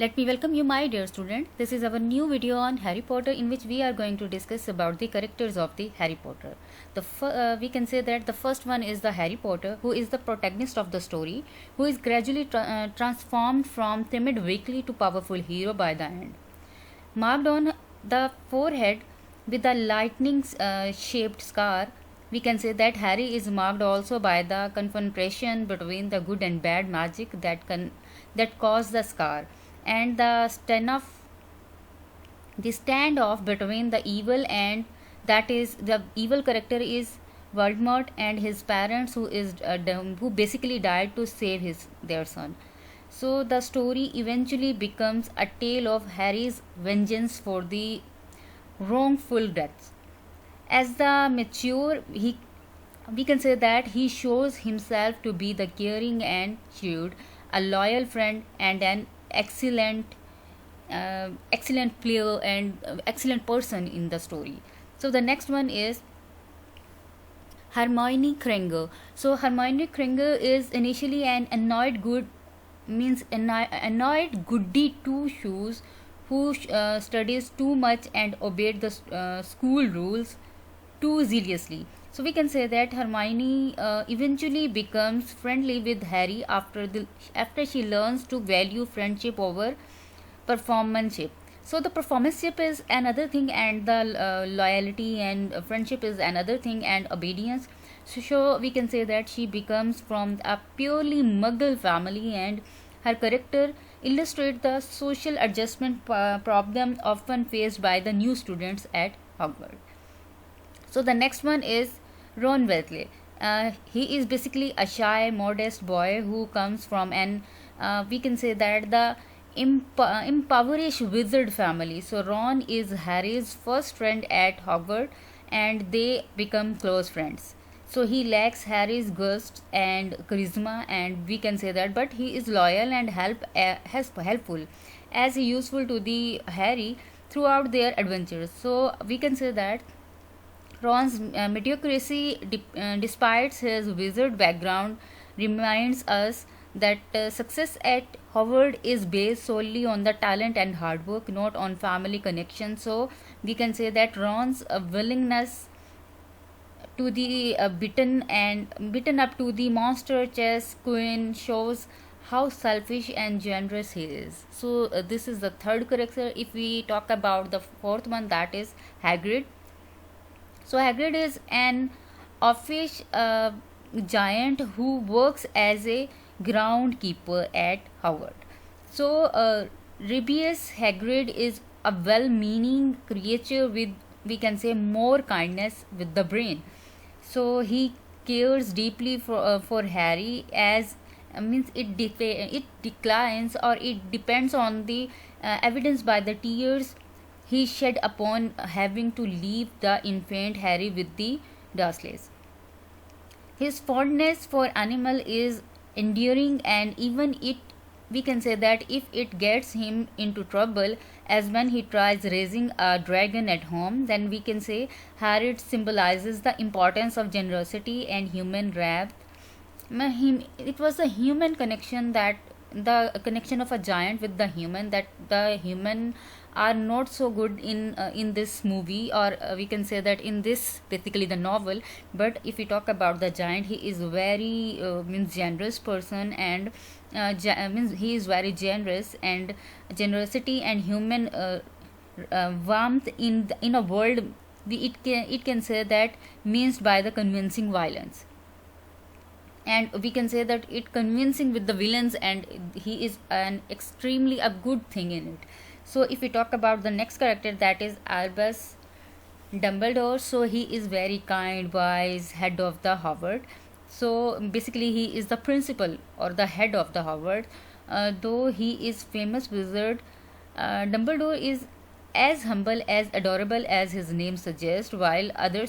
Let me welcome you, my dear student. This is our new video on Harry Potter, in which we are going to discuss about the characters of the Harry Potter. We can say that the first one is the Harry Potter, who is the protagonist of the story, who is gradually transformed from timid weakly to powerful hero by the end. Marked on the forehead with a lightning shaped scar, we can say that Harry is marked also by the confrontation between the good and bad magic that caused the scar, and the standoff between the evil, and that is the evil character is Voldemort and his parents, who basically died to save their son. So the story eventually becomes a tale of Harry's vengeance for the wrongful deaths. As the mature, we can say that he shows himself to be the caring and shrewd, a loyal friend, and an excellent player and excellent person in the story. So the next one is Hermione Granger. So Hermione Granger is initially an annoyed goody two shoes who studies too much and obeyed the school rules too zealously. So we can say that Hermione eventually becomes friendly with Harry after she learns to value friendship over performanceship. So the performanceship is another thing, and the loyalty and friendship is another thing, and obedience. So we can say that she becomes from a purely Muggle family, and her character illustrates the social adjustment problem often faced by the new students at Hogwarts. So the next one is Ron Weasley. He is basically a shy, modest boy who comes from we can say that the impoverished wizard family. So Ron is Harry's first friend at Hogwarts, and they become close friends. So he lacks Harry's gust and charisma, and we can say that, but he is loyal and helpful, as he useful to the Harry throughout their adventures. So we can say that Ron's mediocrity, despite his wizard background, reminds us that success at Howard is based solely on the talent and hard work, not on family connection. So we can say that Ron's willingness to the bitten up to the monster chess queen shows how selfish and generous he is. So this is the third character. If we talk about the fourth one, that is Hagrid. So Hagrid is an offish giant who works as a groundkeeper at Howard. So Rubeus Hagrid is a well-meaning creature with, we can say, more kindness with the brain. So he cares deeply for Harry, as it declines, or it depends on the evidence by the tears he shed upon having to leave the infant Harry with the Dursleys. His fondness for animal is enduring, and even we can say that if it gets him into trouble, as when he tries raising a dragon at home, then we can say Harry symbolizes the importance of generosity and human wrath. It was a human connection, that the connection of a giant with the human, that the human are not so good in this movie, or we can say that in this basically the novel. But if we talk about the giant, he is very generous person, and he is very generous, and generosity and human warmth in a world, it can say that means by the convincing violence, and we can say that it convincing with the villains, and he is an extremely a good thing in it. So if we talk about the next character, that is Albus Dumbledore. So he is very kind, wise, head of the Hogwarts. So basically he is the principal or the head of the Hogwarts. Though he is famous wizard, Dumbledore is as humble, as adorable as his name suggests, while other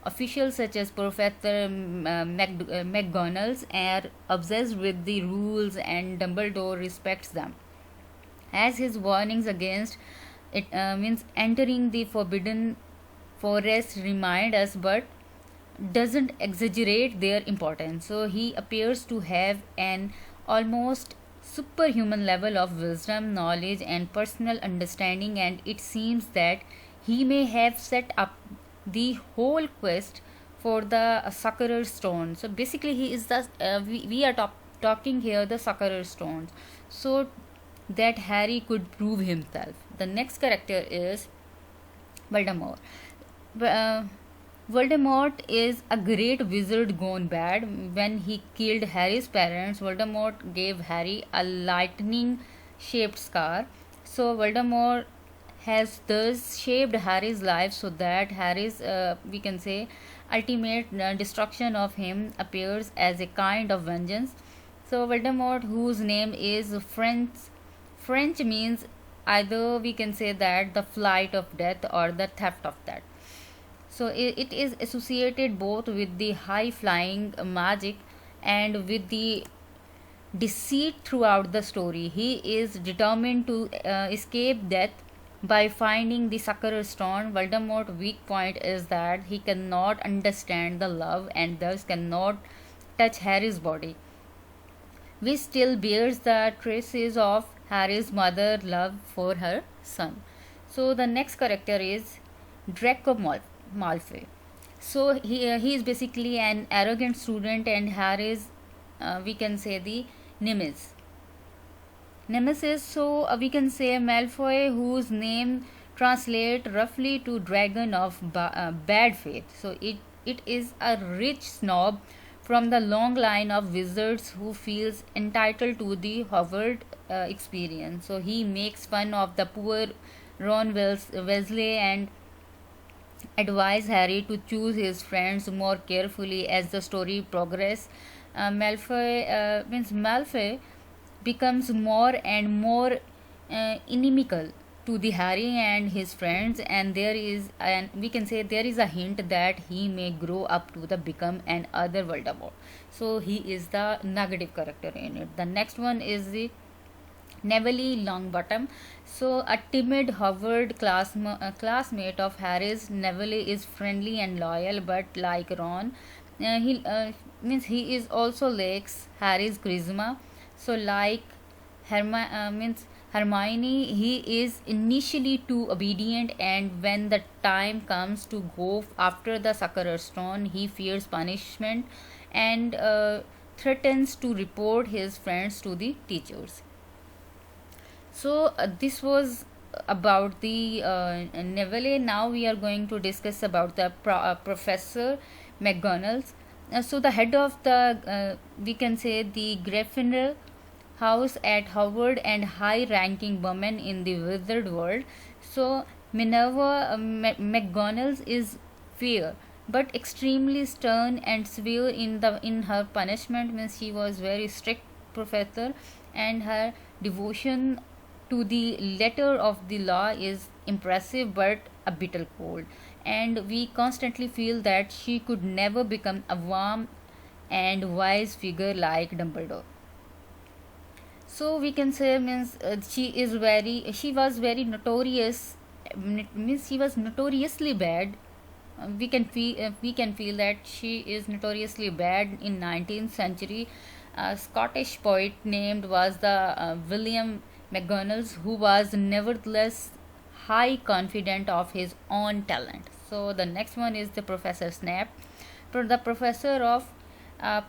officials such as Professor McGonagall are obsessed with the rules, and Dumbledore respects them, as his warnings against entering the forbidden forest remind us, but doesn't exaggerate their importance. So he appears to have an almost superhuman level of wisdom, knowledge, and personal understanding, and it seems that he may have set up the whole quest for the Succorer Stone. So basically, he is the we are talking here the Succorer Stones, so that Harry could prove himself. The next character is Voldemort. Voldemort is a great wizard gone bad. When he killed Harry's parents, Voldemort gave Harry a lightning shaped scar. So, Voldemort has thus shaped Harry's life so that Harry's, we can say, ultimate destruction of him appears as a kind of vengeance. So, Voldemort, whose name is French means either we can say that the flight of death or the theft of death. So it is associated both with the high flying magic and with the deceit throughout the story. He is determined to escape death by finding the Succorer Stone. Voldemort's weak point is that he cannot understand the love and thus cannot touch Harry's body, which still bears the traces of Harry's mother love for her son. So the next character is Draco Malfoy. So he is basically an arrogant student, and Harry's we can say the nemesis. So we can say Malfoy, whose name translate roughly to dragon of bad faith. So it is a rich snob from the long line of wizards who feels entitled to the Hogwarts experience. So he makes fun of the poor Ron Weasley and advise Harry to choose his friends more carefully as the story progresses. Malfoy becomes more and more inimical to the Harry and his friends, and we can say there is a hint that he may grow up to the become an other Voldemort. So he is the negative character in it. The next one is the Neville Longbottom. So a timid Howard classmate of Harry's, Neville is friendly and loyal, but like Ron, he is also lacks Harry's charisma. So like Hermione, he is initially too obedient, and when the time comes to go after the Succorer Stone, he fears punishment and threatens to report his friends to the teachers. So this was about the Neville. Now we are going to discuss about the Professor McGonagall. So the head of the we can say the Gryffindor house at Howard and high-ranking woman in the wizard world. So Minerva McGonagall is fair but extremely stern and severe in her punishment. Means she was very strict professor, and her devotion to the letter of the law is impressive but a bit cold, and we constantly feel that she could never become a warm and wise figure like Dumbledore. So we can say means she was very notorious, means she was notoriously bad. We can feel that she is notoriously bad in 19th century. A Scottish poet named was the William McGonagall, who was nevertheless high confident of his own talent. So the next one is the Professor Snape. The professor of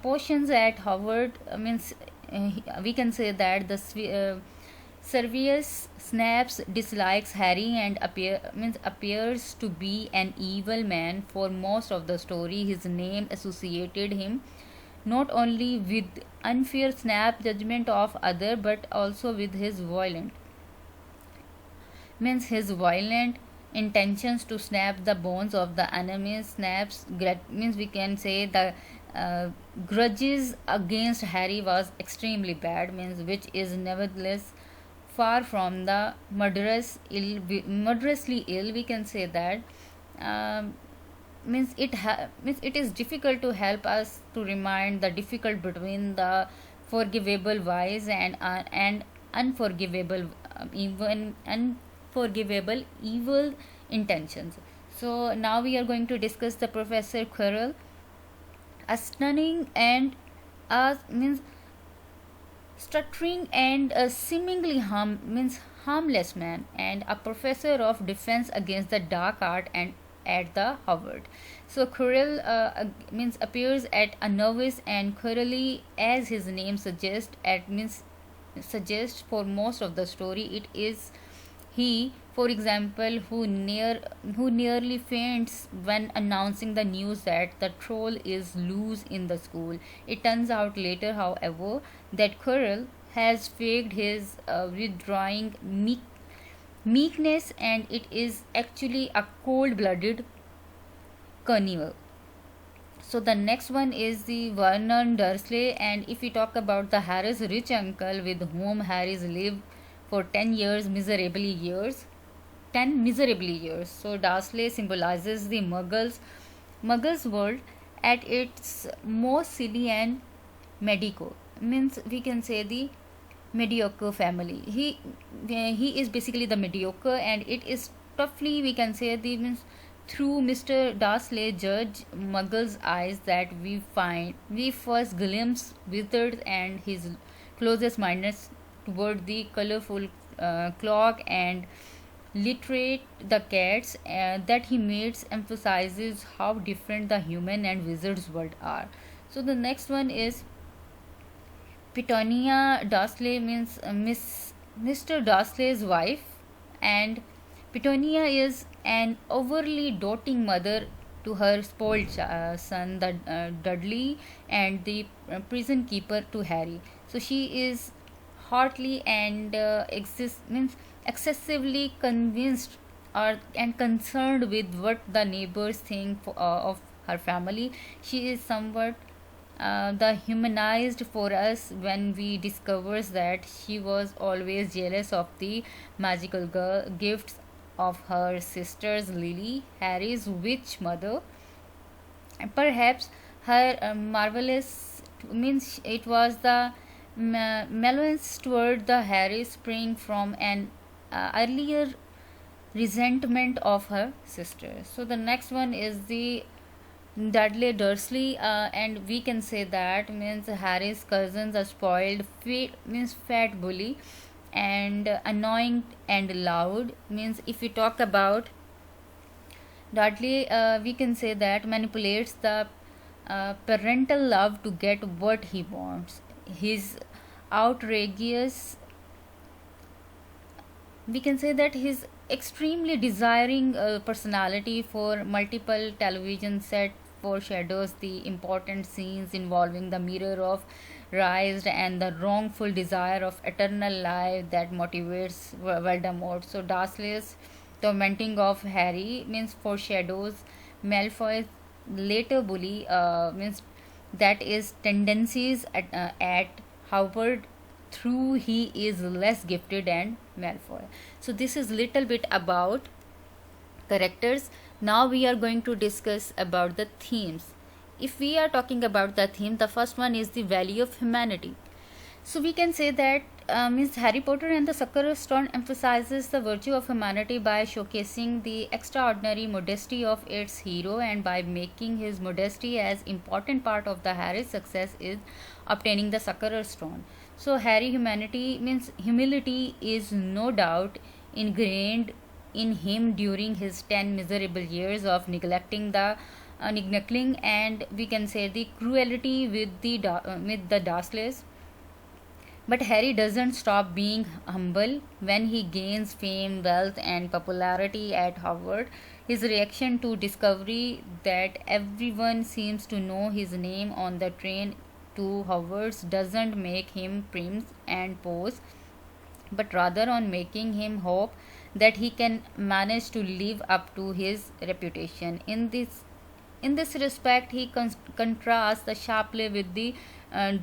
potions at Howard we can say that the Severus Snape dislikes Harry and appears to be an evil man for most of the story. His name associated him not only with unfair Snape judgment of other but also with his violent intentions to snap the bones of the enemies. We can say the grudges against Harry was extremely bad, which is nevertheless far from the murderously ill. We can say that it is difficult to help us to remind the difficult between the forgivable wise and unforgivable even unforgivable evil intentions. So now we are going to discuss the Professor Quirrell, a stunning and means stuttering and a seemingly harmless man, and a professor of defense against the dark art and at the Harvard. So Quirrell appears at a nervous and Quirrelly, as his name suggests, suggests for most of the story. It is he, for example, who nearly faints when announcing the news that the troll is loose in the school. It turns out later, however, that Quirrell has faked his withdrawing meekness, and it is actually a cold-blooded carnival. So the next one is the Vernon Dursley, and if we talk about the Harris rich uncle with whom Harris lived for 10 miserably years. So Dursley symbolizes the Muggles world at its most silly and mediocre. Means we can say the mediocre family. He is basically the mediocre, and it is toughly we can say the means through Mr. Dursley judge Muggle's eyes that we first glimpse Wizard and his closest mindedness toward the colorful clock and literate the cats that he makes emphasizes how different the human and wizard's world are. So the next one is Petunia Dursley, means Mr. Dursley's wife, and Petunia is an overly doting mother to her spoiled son, the Dudley, and the prison keeper to Harry. So she is hotly and excessively convinced or and concerned with what the neighbors think of her family. She is somewhat the humanized for us when we discovers that she was always jealous of the magical gifts of her sisters Lily, Harry's witch mother, and perhaps her marvelous means it was the malice toward the Harry spring from an earlier resentment of her sister. So the next one is the Dudley Dursley, and we can say that means Harry's cousins are spoiled, fat bully, and annoying and loud. Means if we talk about Dudley, we can say that manipulates the parental love to get what he wants. His outrageous, we can say that his extremely desiring personality for multiple television set foreshadows the important scenes involving the mirror of rise and the wrongful desire of eternal life that motivates Voldemort. So Dursley's tormenting of Harry means foreshadows Malfoy's later bully means that is tendencies at Howard through he is less gifted and Malfoy. So this is little bit about characters. Now we are going to discuss about the themes. If we are talking about the theme, the first one is the value of humanity. So we can say that means Harry Potter and the Sorcerer's Stone emphasizes the virtue of humanity by showcasing the extraordinary modesty of its hero, and by making his modesty as important part of the Harry's success is obtaining the Sorcerer's Stone. So Harry humility is no doubt ingrained in him during his 10 miserable years of neglecting and we can say the cruelty with the Dursleys. But Harry doesn't stop being humble when he gains fame, wealth, and popularity at Hogwarts. His reaction to discovery that everyone seems to know his name on the train to Hogwarts doesn't make him prim and pose, but rather on making him hope that he can manage to live up to his reputation. In this respect, he contrasts sharply with the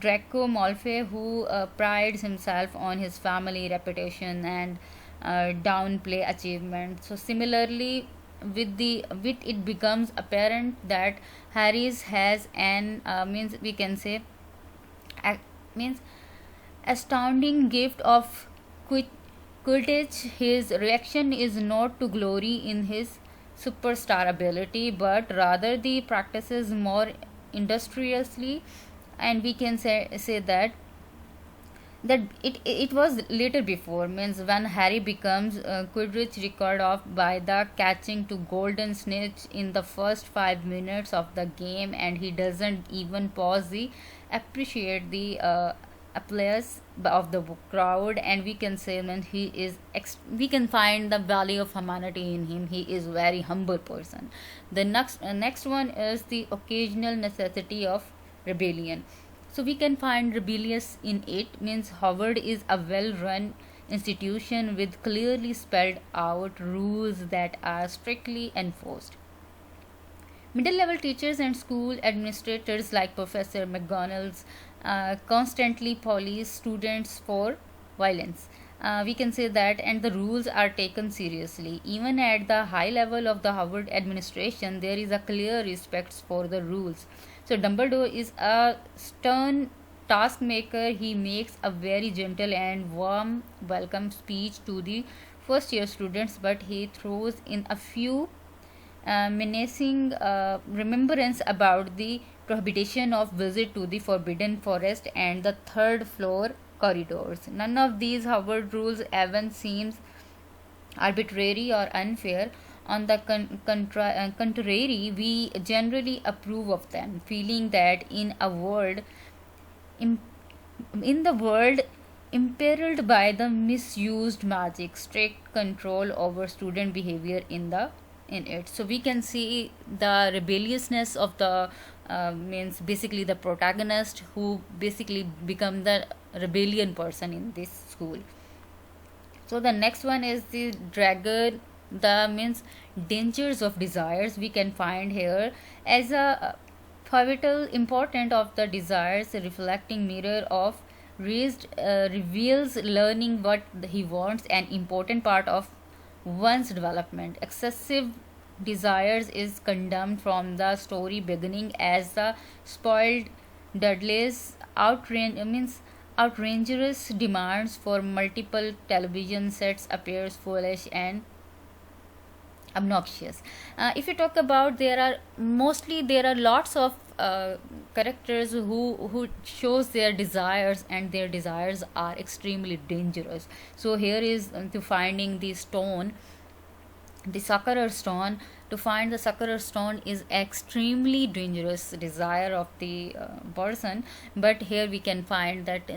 Draco Malfoy, who prides himself on his family reputation and downplay achievement. So similarly, with it becomes apparent that Harry's has an means we can say means astounding gift of Quidditch. His reaction is not to glory in his superstar ability, but rather the practices more industriously, and we can say that that it was later before, means when Harry becomes Quidditch record of by the catching to golden snitch in the first 5 minutes of the game, and he doesn't even pause the appreciate the applause of the crowd, and we can say that he is we can find the value of humanity in him. He is very humble person. The next one is the occasional necessity of rebellion. So we can find rebellious in it, means Howard is a well run institution with clearly spelled out rules that are strictly enforced. Middle level teachers and school administrators like Professor McGonagall constantly police students for violence. We can say that, and the rules are taken seriously. Even at the high level of the Howard administration, there is a clear respect for the rules. So, Dumbledore is a stern taskmaker. He makes a very gentle and warm welcome speech to the first year students, but he throws in a few menacing remembrance about the prohibition of visit to the forbidden forest and the third floor corridors. None of these Howard rules even seems arbitrary or unfair. On the contrary, we generally approve of them, feeling that im- in the world imperiled by the misused magic, strict control over student behavior in it. So we can see the rebelliousness of the means basically the protagonist who basically become the rebellion person in this school. So the next one is the dragon, the means dangers of desires. We can find here as a pivotal important of the desires, reflecting mirror of raised reveals learning what he wants, an important part of one's development. Excessive desires is condemned from the story beginning, as the spoiled Dudley's outrageous demands for multiple television sets appears foolish and obnoxious. If you talk about, there are lots of characters who shows their desires, and their desires are extremely dangerous. So here is to finding the stone, the Sakura stone. To find the Sakura stone is extremely dangerous desire of the person, but here we can find that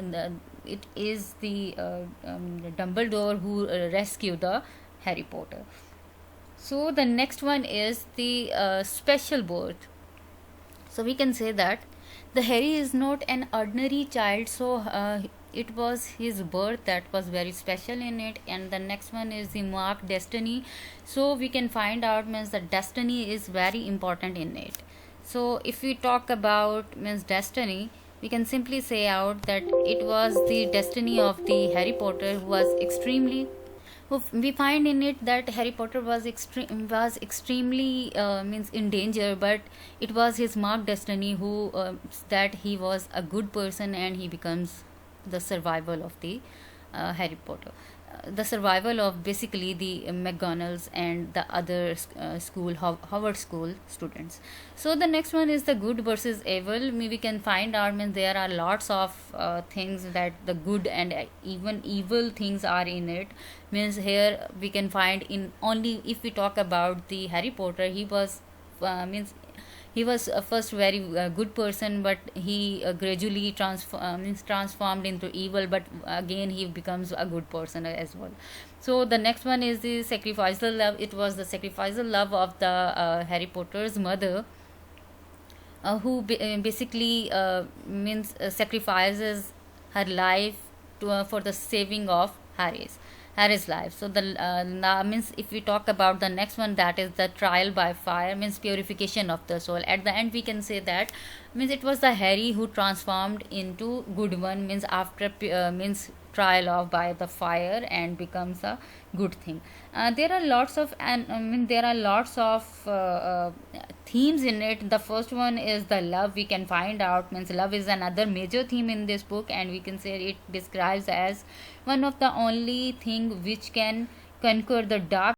it is the Dumbledore who rescue the Harry Potter. So the next one is the special birth. So we can say that the Harry is not an ordinary child, so it was his birth that was very special in it. And the next one is the marked destiny. So we can find out means the destiny is very important in it. So if we talk about means destiny, we can simply say out that it was the destiny of the Harry Potter who was extremely, we find in it that Harry Potter was extremely means in danger, but it was his marked destiny who that he was a good person, and he becomes the survival of the Harry Potter. The survival of basically the McGonagall's and the other Howard School students. So the next one is the good versus evil. We can find out means there are lots of things that the good and even evil things are in it. Means here we can find in only if we talk about the Harry Potter, he was means he was first very good person, but he gradually transformed into evil, but again he becomes a good person as well. So the next one is the sacrificial love. It was the sacrificial love of the Harry Potter's mother, who basically means sacrifices her life for the saving of Harry's life. So the means if we talk about the next one, that is the trial by fire, means purification of the soul. At the end we can say that means it was the Harry who transformed into good one, means after means trial of by the fire and becomes a good thing. There are lots of themes in it. The first one is the love. We can find out means love is another major theme in this book, and we can say it describes as one of the only thing which can conquer the dark